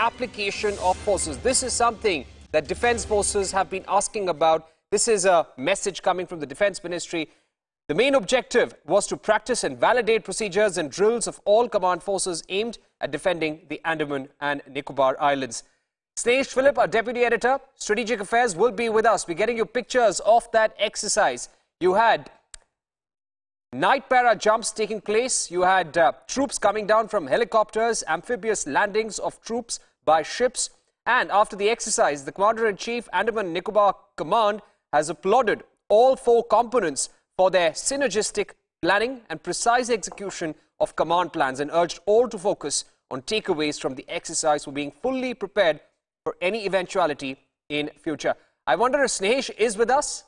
application of forces. This is something that defense forces have been asking about. This is a message coming from the Defense Ministry. The main objective was to practice and validate procedures and drills of all command forces aimed at defending the Andaman and Nicobar Islands. Snehesh Philip, our Deputy Editor, Strategic Affairs, will be with us. We're getting you pictures of that exercise. You had night para jumps taking place. You had troops coming down from helicopters, amphibious landings of troops by ships. And after the exercise, the Commander-in-Chief, Andaman and Nicobar Command, has applauded all four components for their synergistic planning and precise execution of command plans and urged all to focus on takeaways from the exercise for being fully prepared for any eventuality in future. I wonder if Snehesh is with us.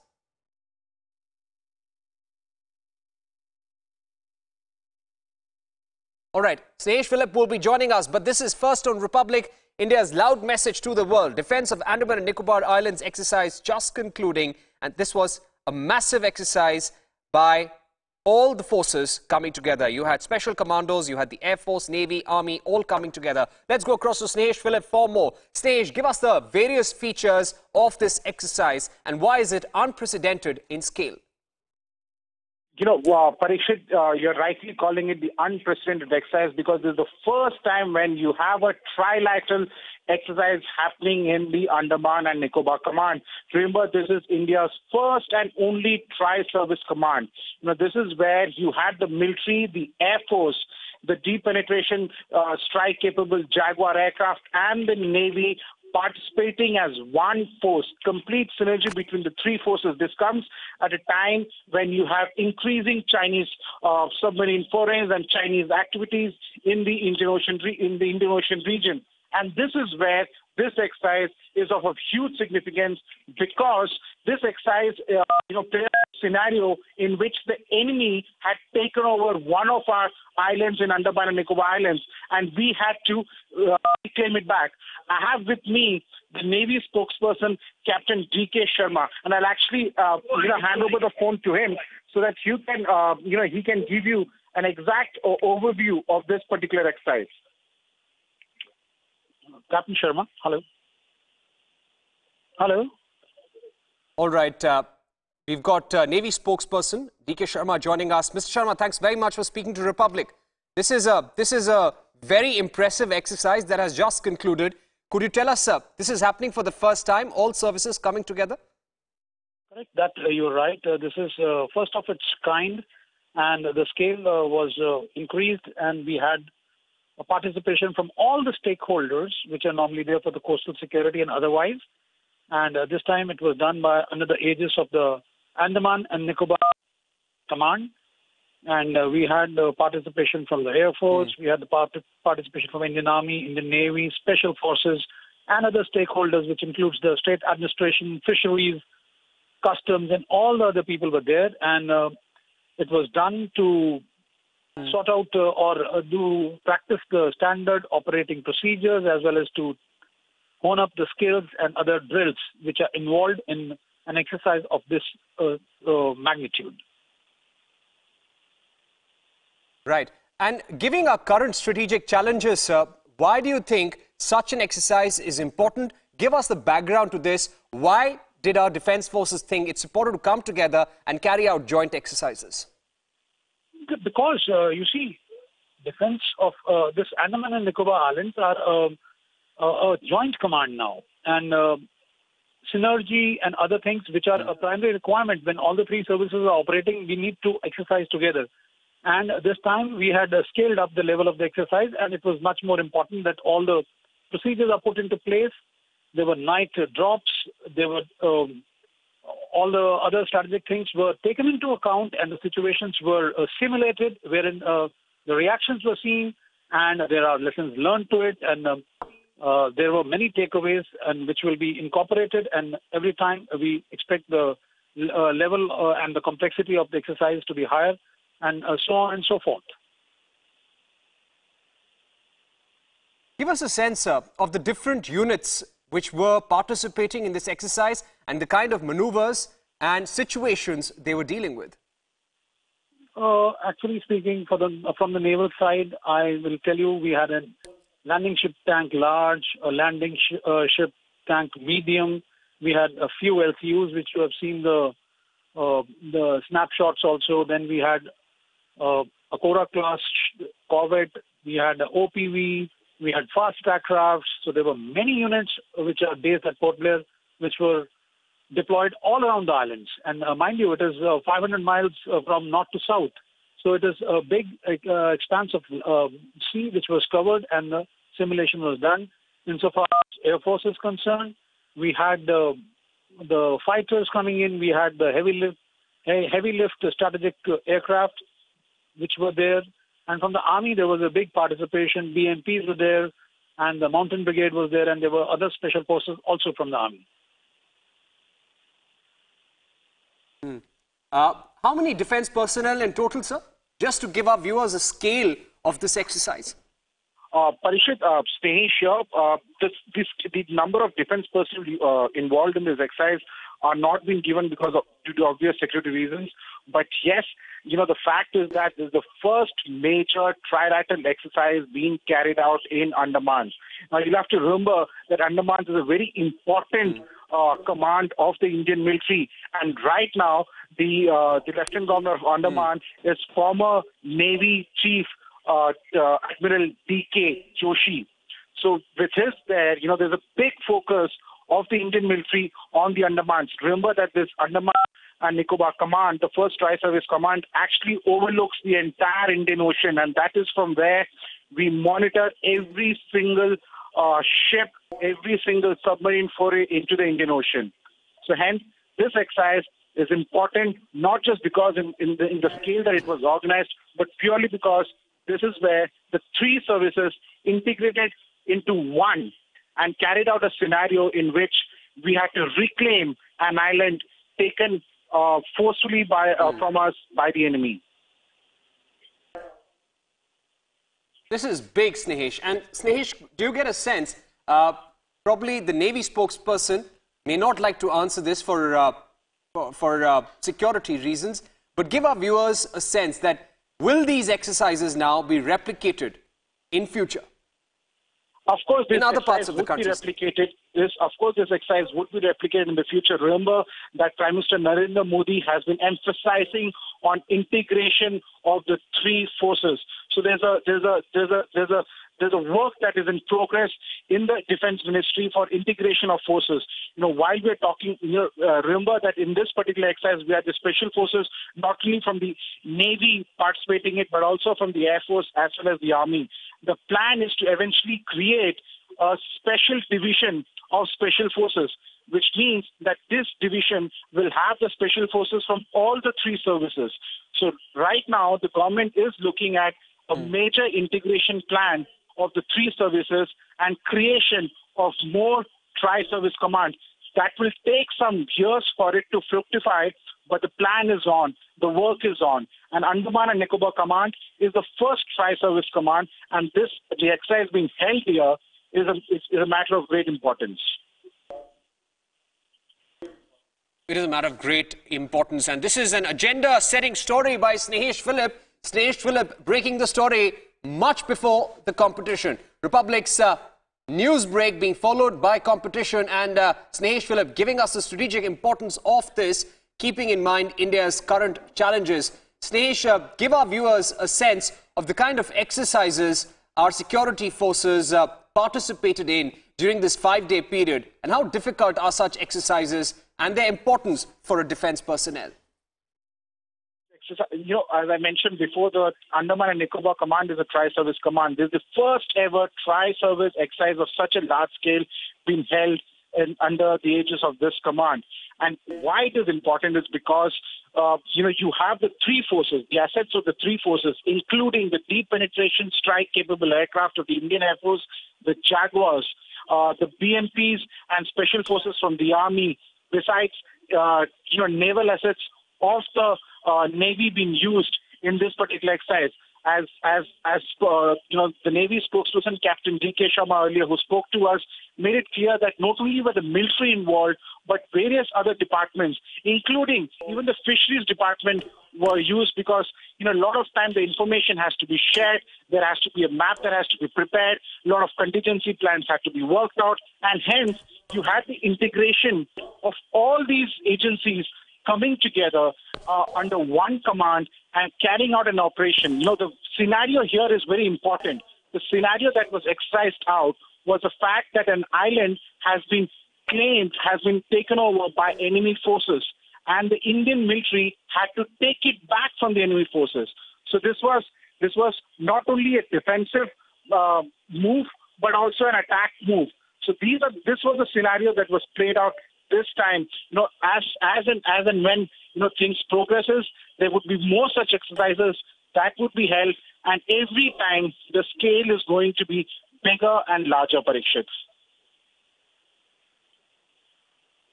All right, Snehesh Philip will be joining us, but this is First on Republic, India's loud message to the world. Defense of Andaman and Nicobar Islands exercise just concluding, and this was a massive exercise by all the forces coming together. You had special commandos, you had the Air Force, Navy, Army, all coming together. Let's go across to Snehesh Philip for more. Snehesh, give us the various features of this exercise and why is it unprecedented in scale? You know, Parikshit, you're rightly calling it the unprecedented exercise because this is the first time when you have a trilateral exercise happening in the Andaman and Nicobar Command. Remember, this is India's first and only tri-service command. You know, this is where you had the military, the Air Force, the deep penetration strike-capable Jaguar aircraft, and the Navy participating as one force, complete synergy between the three forces. This comes at a time when you have increasing Chinese submarine forays and Chinese activities in the Indian Ocean region. And this is where this exercise is of a huge significance because this exercise, played a scenario in which the enemy had taken over one of our islands in Andaman and Nicobar Islands, and we had to reclaim it back. I have with me the Navy spokesperson, Captain D.K. Sharma, and I'll actually, hand over the phone to him so that you can, he can give you an exact overview of this particular exercise. Captain Sharma, hello. Hello. All right. We've got Navy spokesperson D.K. Sharma joining us. Mr. Sharma, thanks very much for speaking to Republic. This is a very impressive exercise that has just concluded. Could you tell us, this is happening for the first time, all services coming together? Correct. That you're right. This is first of its kind, and the scale was increased, and we had a participation from all the stakeholders, which are normally there for the coastal security and otherwise. And this time it was done under the aegis of the Andaman and Nicobar Command. And we had participation from the Air Force, we had the participation from Indian Army, Indian Navy, Special Forces, and other stakeholders, which includes the state administration, fisheries, customs, and all the other people were there. And it was done to sort out practice the standard operating procedures as well as to hone up the skills and other drills which are involved in an exercise of this magnitude. Right. And given our current strategic challenges, why do you think such an exercise is important? Give us the background to this. Why did our defense forces think it's important to come together and carry out joint exercises? Because, you see, defense of this Andaman and Nicobar Islands are a joint command now. And synergy and other things which are a primary requirement when all the three services are operating, we need to exercise together. And this time we had scaled up the level of the exercise, and it was much more important that all the procedures are put into place. There were night drops, there were all the other strategic things were taken into account, and the situations were simulated, wherein the reactions were seen, and there are lessons learned to it, and there were many takeaways, and which will be incorporated. And every time we expect the level and the complexity of the exercise to be higher, and so on and so forth. Give us a sense of the different units which were participating in this exercise and the kind of maneuvers and situations they were dealing with. Actually speaking, from the naval side, I will tell you we had landing ship tank large, a landing ship tank medium. We had a few LCUs, which you have seen the snapshots also. Then we had a Cora class corvette. We had OPV. We had fast track crafts. So there were many units which are based at Port Blair, which were deployed all around the islands. And mind you, it is 500 miles from north to south. So it is a big expanse of sea which was covered, and the simulation was done. Insofar as Air Force is concerned, we had the fighters coming in. We had the heavy lift strategic aircraft which were there. And from the Army, there was a big participation. BMPs were there, and the Mountain Brigade was there, and there were other special forces also from the Army. How many defense personnel in total, sir? Just to give our viewers a scale of this exercise. Parishit, Snehesh here. The number of defense personnel involved in this exercise are not being given due to obvious security reasons. But yes, the fact is that this is the first major trilateral exercise being carried out in Andaman. Now, you'll have to remember that Andaman is a very important command of the Indian military. And right now, the Lieutenant Governor of Andaman is former Navy Chief Admiral D.K. Joshi. So with his there, there's a big focus of the Indian military on the Andamans. Remember that this Andaman and Nicobar command, the first tri-service command, actually overlooks the entire Indian Ocean, and that is from where we monitor every single ship, every single submarine foray into the Indian Ocean. So hence, this exercise is important, not just because in the scale that it was organized, but purely because this is where the three services integrated into one and carried out a scenario in which we had to reclaim an island taken forcefully from us by the enemy. This is big, Snehesh. And Snehesh, do you get a sense, probably the Navy spokesperson may not like to answer this for security reasons, but give our viewers a sense that will these exercises now be replicated in future? Of course, this in other parts of the country. Of course, this exercise would be replicated in the future. Remember that Prime Minister Narendra Modi has been emphasizing on integration of the three forces. So there's a work that is in progress in the Defense Ministry for integration of forces. While we're talking, remember that in this particular exercise, we have the special forces, not only from the Navy participating in it, but also from the Air Force as well as the Army. The plan is to eventually create a special division of special forces, which means that this division will have the special forces from all the three services. So right now, the government is looking at a major integration plan of the three services and creation of more tri-service commands. That will take some years for it to fructify, but the plan is on, the work is on. And Andaman and Nicobar Command is the first tri-service command, and the exercise being held here is a matter of great importance. It is a matter of great importance, and this is an agenda-setting story by Snehesh Philip. Snehesh Philip breaking the story much before the competition. Republic's news break being followed by competition, and Snehesh Philip giving us the strategic importance of this, keeping in mind India's current challenges. Snehesh, give our viewers a sense of the kind of exercises our security forces participated in during this 5-day period, and how difficult are such exercises and their importance for a defense personnel. As I mentioned before, the Andaman and Nicobar Command is a tri-service command. This is the first ever tri-service exercise of such a large scale being held under the aegis of this command. And why it is important is because, you have the three forces, the assets of the three forces, including the deep penetration strike-capable aircraft of the Indian Air Force, the Jaguars, the BMPs and special forces from the Army, besides, naval assets of the Navy being used in this particular exercise. the Navy spokesperson, Captain D.K. Sharma earlier, who spoke to us, made it clear that not only were the military involved, but various other departments, including even the fisheries department, were used because, a lot of time the information has to be shared. There has to be a map that has to be prepared. A lot of contingency plans have to be worked out. And hence, you had the integration of all these agencies coming together under one command and carrying out an operation. The scenario here is very important. The scenario that was exercised out was the fact that an island has been claimed, has been taken over by enemy forces, and the Indian military had to take it back from the enemy forces. So this was not only a defensive move, but also an attack move. So this was the scenario that was played out this time. As and when things progresses, there would be more such exercises that would be held, and every time the scale is going to be bigger and larger, Parikshit.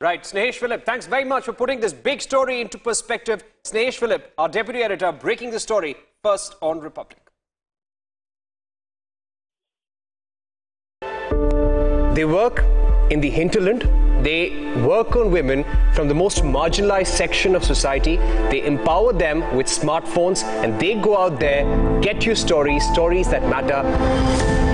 Right, Snehesh Philip, thanks very much for putting this big story into perspective. Snehesh Philip, our deputy editor, breaking the story first on Republic. They work in the hinterland. They work on women from the most marginalized section of society. They empower them with smartphones, and they go out there, get you stories that matter.